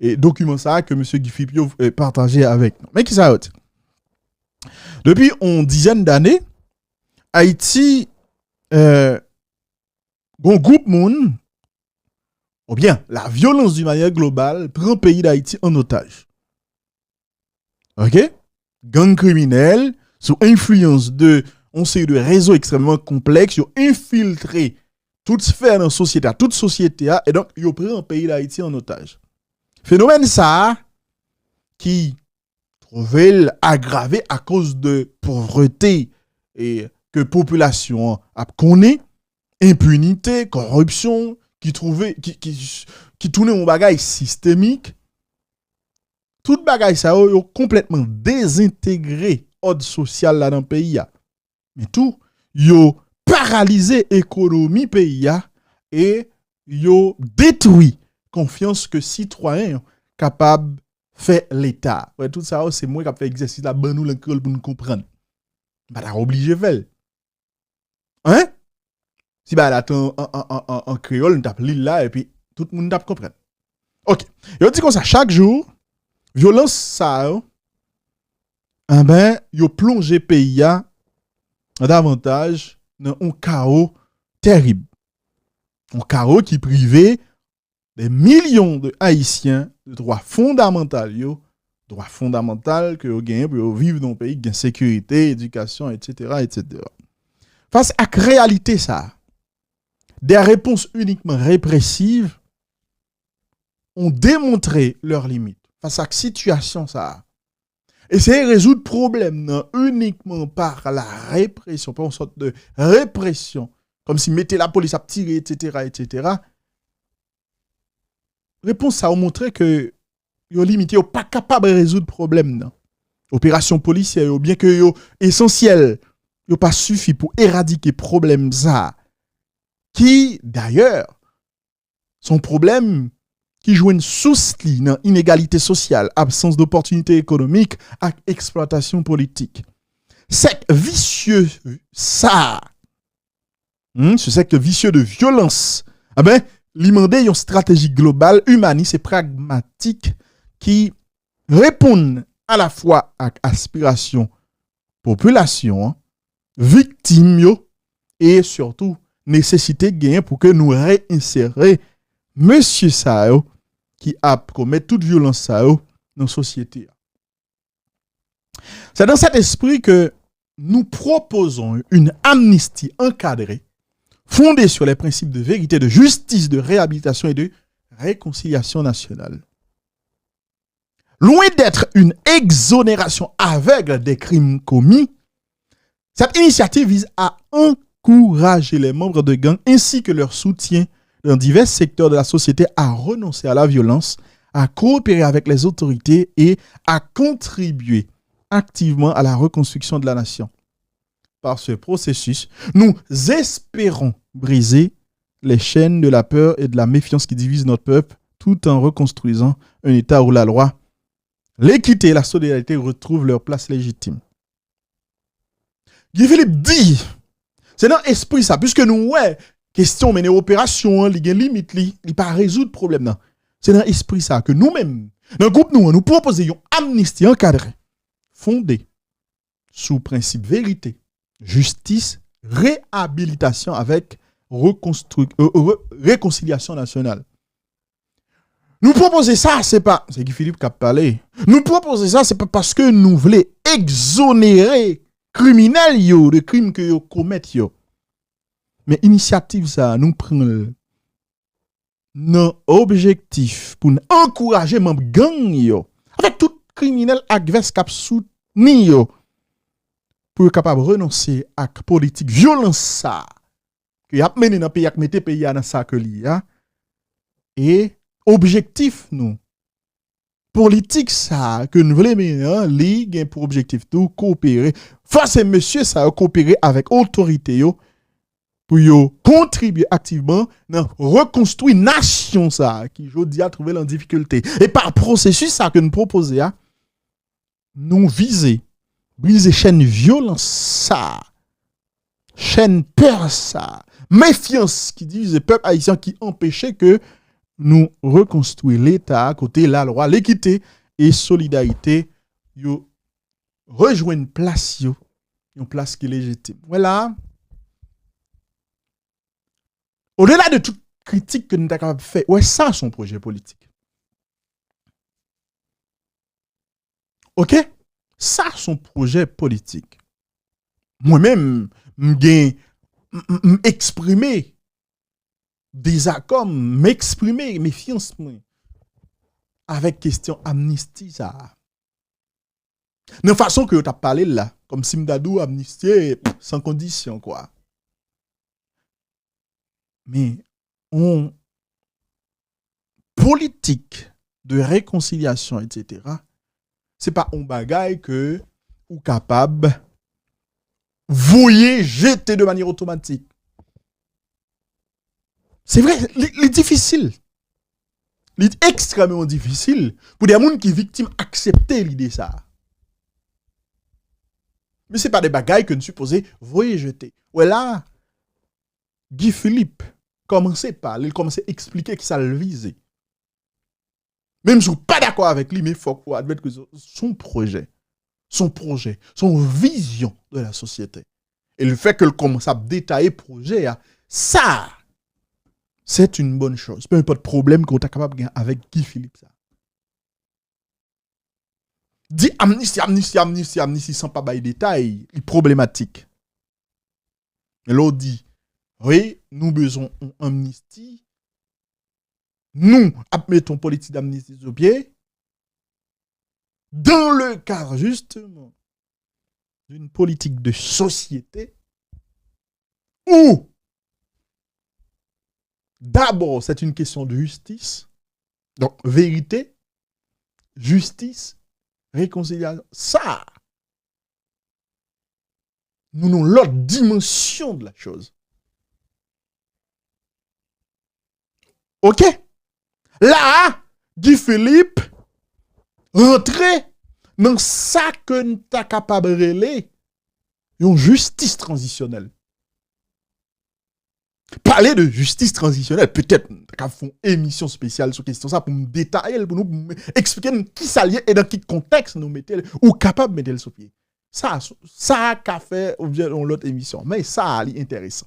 et document ça que monsieur Guy Philippe partagé avec nous. Mais qui ça autre? Depuis une dizaine d'années, Haïti un groupe moun ou bien la violence d'une manière globale prend le pays d'Haïti en otage. OK? Gang criminel sous influence de on sait de réseaux extrêmement complexes, ils ont infiltré toute sphère dans la société, toute société et donc ils prennent le pays d'Haïti en otage. Phénomène ça qui trouvait aggravé à cause de pauvreté et que population a connaît, impunité, corruption qui tournait en bagaille systémique. Tout bagaille ça yo complètement désintégré ordre social là dans le pays a. Mais tout yo paralysé économie pays a et yo détruit confiance que citoyen capable faire l'état. Ouais, tout ça c'est moi qui a fait exercice là ban nous l'école pour nous comprendre. Bah t'as obligé faire. Hein? Si bah là en créole on tape l'île là et puis tout le monde tape comprendre. OK. Yo dit comme ça chaque jour violence ça yo plongé pays a davantage dans un chaos terrible. Un chaos qui privait des millions de Haïtiens de droits fondamentaux que vous gagnez pour vivre dans un pays qui a sécurité, éducation, etc., etc. Face à la réalité, ça, des réponses uniquement répressives ont démontré leurs limites. Face à la situation, ça, essayer de résoudre le problème non, uniquement par la répression, par une sorte de répression, comme si mettez la police à tirer, etc., etc., réponse ça a montré que yo limité yo pas capable de résoudre problème non. Opération policière yo bien que yo essentiel yo pas suffi pour éradiquer problème ça qui d'ailleurs son problème qui joue une source dans inégalité sociale, absence d'opportunités économiques et exploitation politique. C'est vicieux ça. Ce secte vicieux de violence. Ah ben l'imandé une stratégie globale, humaniste et pragmatique qui répond à la fois à aspiration population, victime yo, et surtout nécessité gain pour que nous réinsérer monsieur Sao qui a commis toute violence Sao dans la société. C'est dans cet esprit que nous proposons une amnistie encadrée fondée sur les principes de vérité, de justice, de réhabilitation et de réconciliation nationale. Loin d'être une exonération aveugle des crimes commis, cette initiative vise à encourager les membres de gangs ainsi que leur soutien dans divers secteurs de la société à renoncer à la violence, à coopérer avec les autorités et à contribuer activement à la reconstruction de la nation. Par ce processus, nous espérons briser les chaînes de la peur et de la méfiance qui divisent notre peuple tout en reconstruisant un État où la loi, l'équité et la solidarité retrouvent leur place légitime. Guy Philippe dit, c'est dans l'esprit ça, puisque nous, question mener opération, il y a limite, il pas résoudre problème non. C'est dans l'esprit ça que nous-mêmes, dans le groupe nous proposons une amnistie encadrée, fondée sous principe vérité, justice, réhabilitation avec réconciliation nationale. Nous proposer ça, c'est Guy Philippe qui a parlé. Nous proposer ça, c'est pas parce que nous voulons exonérer criminels de crimes que yo commettent yo. Mais initiative ça, nous prenons nos objectifs pour encourager membres gang yo avec tout criminel adverse cap soutenir yo pour capable renoncer à la politique violence ça que y a mené dans pays, y a pays dans ça que li a et objectif nous politique ça que nous voulons mener li gen pour objectif tout coopérer face à monsieur ça coopérer avec autorité yo pour yo contribuer activement dans reconstruire nation ça qui jodi a trouvé en difficulté et par processus ça que nous proposer nous viser briser chaîne violence ça chaîne peur ça méfiance qui divise le peuple haïtien qui empêchait que nous reconstruire l'État à côté la loi, l'équité et solidarité, yo rejoindre place yo, une place qui est légitime. Voilà. Au-delà de toute critique que nous avons capable de faire, ouais, ça son projet politique. OK? Ça son projet politique. Moi-même, m'exprimer des accords, m'exprimer méfiance avec question amnistie ça. De façon que tu as parlé là, comme si m'dadou amnistié sans condition quoi. Mais on politique de réconciliation etc. C'est pas un bagage que ou capable voyer jeter de manière automatique. C'est vrai, c'est difficile. C'est extrêmement difficile pour des gens qui sont victimes accepter l'idée ça. Mais ce n'est pas des bagailles que nous supposons voyer jeter. Ouais là, Guy Philippe commençait par parler, il commençait à expliquer qui ça le visait. Même si je ne suis pas d'accord avec lui, mais il faut qu'on admette que son projet, son vision de la société, et le fait qu'il commence à détailler le projet, ça, c'est une bonne chose. Peu importe le problème qu'on est capable de gagner avec Guy Philippe. Ça. Dit amnistie sans pas bailler détail, il est problématique. Et l'autre dit, oui, nous besoin d'amnistie. Nous mettons politique d'amnistie au pied. Dans le cadre, justement, d'une politique de société où, d'abord, c'est une question de justice. Donc, vérité, justice, réconciliation. Ça, nous avons l'autre dimension de la chose. OK? Là, Guy Philippe rentrer dans ça que nous sommes capables de relayer, une justice transitionnelle. Parler de justice transitionnelle, peut-être qu'on fait une émission spéciale sur question ça pour me détailler, pour nous expliquer qui s'allie et dans quel contexte nous mettons ou capable de mettre le sur pied. Ça qu'a fait objet dans l'autre émission, mais ça est intéressant.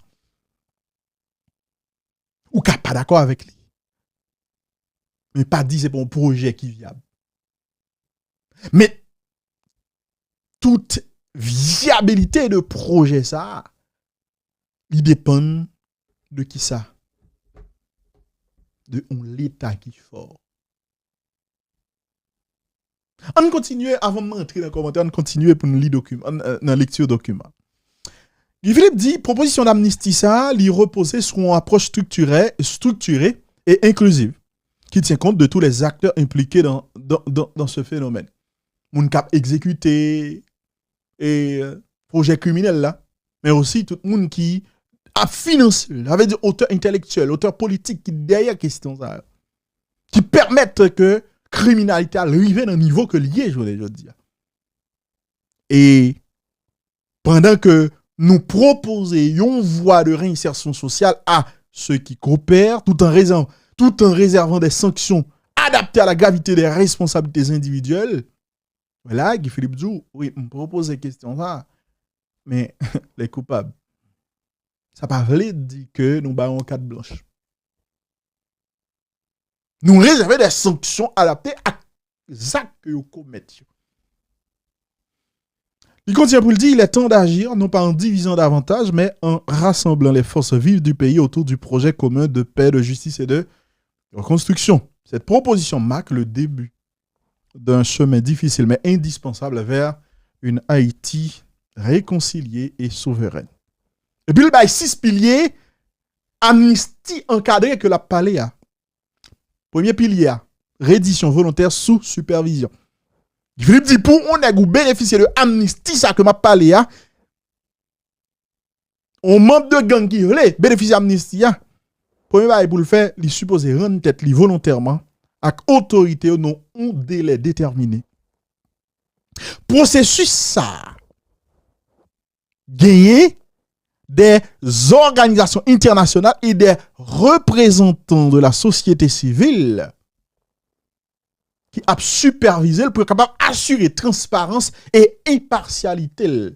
Ou qu'a pas d'accord avec lui. Mais pas dit c'est pour un projet qui est viable. Mais toute viabilité de projet ça, il dépend de qui ça? De l'État qui est fort. On continue, avant de rentrer dans le commentaire, on continue pour nous lire document, dans lecture document. Guy Philippe dit, proposition d'amnistie ça, lui reposer sur une approche structurée et inclusive, qui tient compte de tous les acteurs impliqués dans ce phénomène. Moun cap exécuté et projet criminel là, mais aussi tout le monde qui a financé, avait dit auteur intellectuel, auteur politique qui derrière question ça, qui permettent que criminalité arrive dans un niveau que lié, je veux dire. Et pendant que nous proposons une voie de réinsertion sociale à ceux qui coopèrent, tout en réservant des sanctions adaptées à la gravité des responsabilités individuelles. Voilà, Guy Philippe Zou, oui, on propose ces questions-là, mais les coupables, ça ne veut pas dire que nous baillons carte blanche. Nous réservons des sanctions adaptées à les actes que vous commettez. Il continue pour le dire, il est temps d'agir, non pas en divisant davantage, mais en rassemblant les forces vives du pays autour du projet commun de paix, de justice et de reconstruction. Cette proposition marque le début d'un chemin difficile mais indispensable vers une Haïti réconciliée et souveraine. Et puis il y a 6 piliers amnistie encadrée que la palais a. Premier pilier, reddition volontaire sous supervision. Philippe dit pour on a bénéficier de amnistie ça que m'a parlé a. On membre de gang qui veut bénéficier d'amnistie. Premier bail pour le faire, il suppose rendre tête li volontairement avec autorité non un délai déterminé. Processus ça gagné des organisations internationales et des représentants de la société civile qui a supervisé pour être capable d'assurer transparence et impartialité.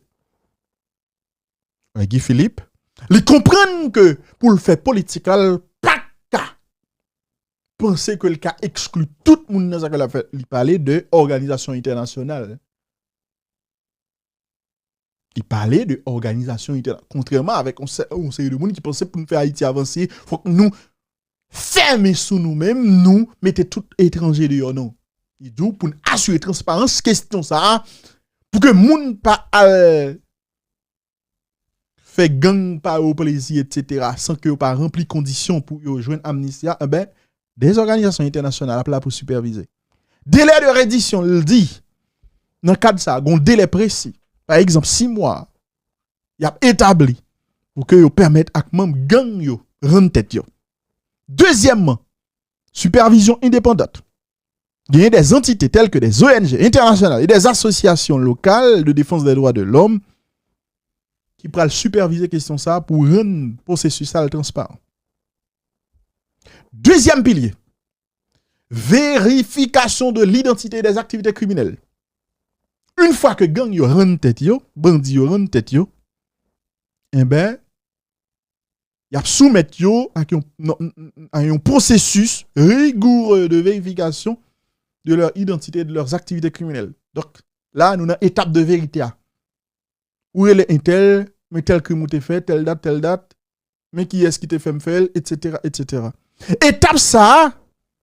Guy Philippe, ils comprennent que pour le faire politique, pas qu'à penser que le cas exclut tout le monde dans ce qu'il a fait. Il parlait de organisation internationale. Il parlait de organisation internationale. Contrairement avec on série de monde qui pensait pour nous faire Haïti avancer, il faut que nous fermions sous nous-mêmes, nous mettons tout étranger dehors. Non. Il dit pour assurer transparence, question ça, pour que monde pas fait gang par au plaisir, etc., sans que vous pas rempli conditions pour joindre amnistie, des organisations internationales là pour superviser. Délai de reddition, il dit, dans le cadre de ça, un délai précis. Par exemple, 6 mois, il a établi pour que vous permettent à même gang yo rendre tête yo. Deuxièmement, supervision indépendante. Il y a des entités telles que des ONG internationales et des associations locales de défense des droits de l'homme qui pourraient superviser question ça pour rendre le processus transparent. Deuxième pilier, vérification de l'identité des activités criminelles. Une fois que gang yo rend tête yo, bandi yo rend tête yo, y a soumettre yo à un processus rigoureux de vérification de leur identité et de leurs activités criminelles. Donc là, nous avons une étape de vérité. Où est un tel, mais tel crime ou t'es fait, telle date, mais qui est-ce qui t'a fait me faire, etc., etc. Étape ça,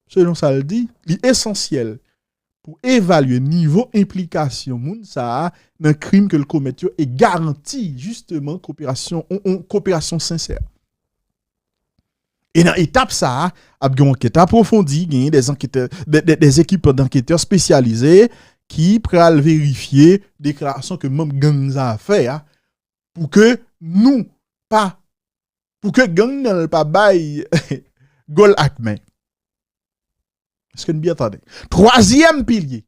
selon ça le dit, l'essentiel pour évaluer niveau implication moun ça dans le crime que le commet et garantit justement coopération sincère. Et dans l'étape ça, il y a une enquête approfondie, il y a des équipes d'enquêteurs spécialisés qui pourraient vérifier les déclarations que même gang a fait pour que nous pas pour que gang ne pas bail gol akmen. Est-ce que nous bien attendez? Troisième pilier,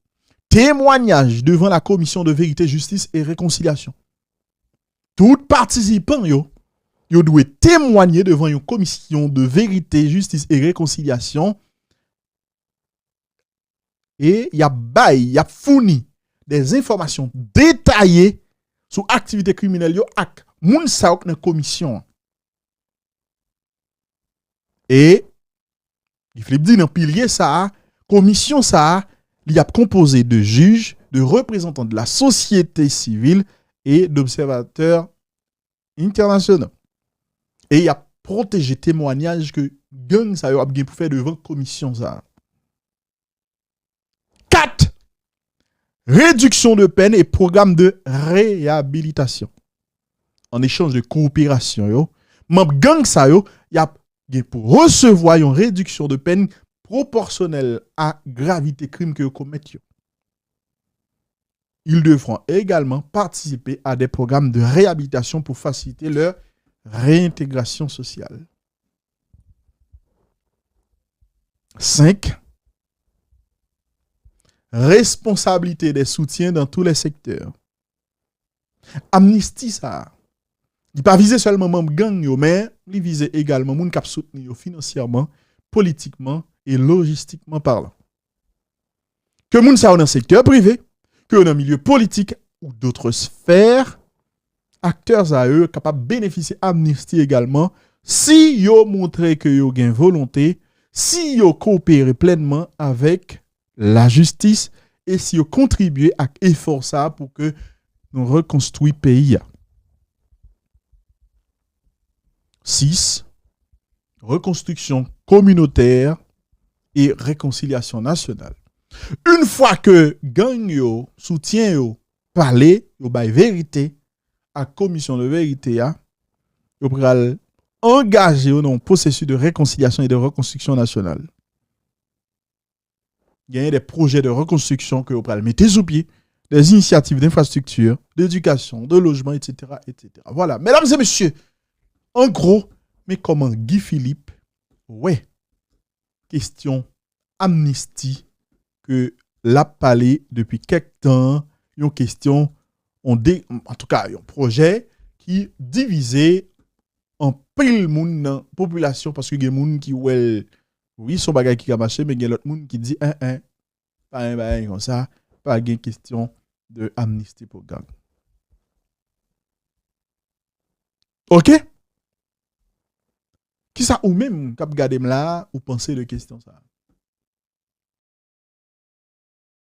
témoignage devant la commission de vérité, justice et réconciliation. Tout participant yo doit témoigner devant une commission de vérité, justice et réconciliation. Et il y a fourni des informations détaillées sur l'activité criminelle yo ak moun sa ok dans commission. Et Philippe dit dans pilier ça, commission ça, il y a composé de juges, de représentants de la société civile et d'observateurs internationaux. Et il y a protégé témoignage que gang ça a bien pour faire devant commission ça. 4. Réduction de peine et programme de réhabilitation. En échange de coopération yo, même gang ça yo, y a pour recevoir une réduction de peine proportionnelle à gravité crime que vous commettez. Ils devront également participer à des programmes de réhabilitation pour faciliter leur réintégration sociale. 5. Responsabilité des soutiens dans tous les secteurs. Amnistie ça. Il pas viser seulement même gang yo, mais il vise également moun k'ap soutenir financièrement, politiquement et logistiquement parlant. Que moun sa dans le secteur privé, que dans le milieu politique ou d'autres sphères, acteurs à eux capables de bénéficier amnistie également si yo montré que yo gen volonté, si yo coopéré pleinement avec la justice et si yo contribué à effort ça pour que nous reconstruit pays. 6. Reconstruction communautaire et réconciliation nationale. Une fois que gang yo, soutien yo, parler, yo bay vérité, à commission de vérité, yo pral engager dans un processus de réconciliation et de reconstruction nationale. Il y a des projets de reconstruction que yo pral mettre sous pied, des initiatives d'infrastructure, d'éducation, de logement, etc., etc. Voilà. Mesdames et messieurs, en gros, mais comment Guy Philippe, question amnistie que l'a parlé depuis quelque temps, une question, en tout cas, un projet qui divisé en pile moun dans population parce que gen moun qui ouais oui son bagay qui a marché mais gen l'autre moun qui dit pas un bagay comme ça, pas gen question de amnistie pour gang. OK? Qui ça ou même k'ap gade là ou penser de question ça?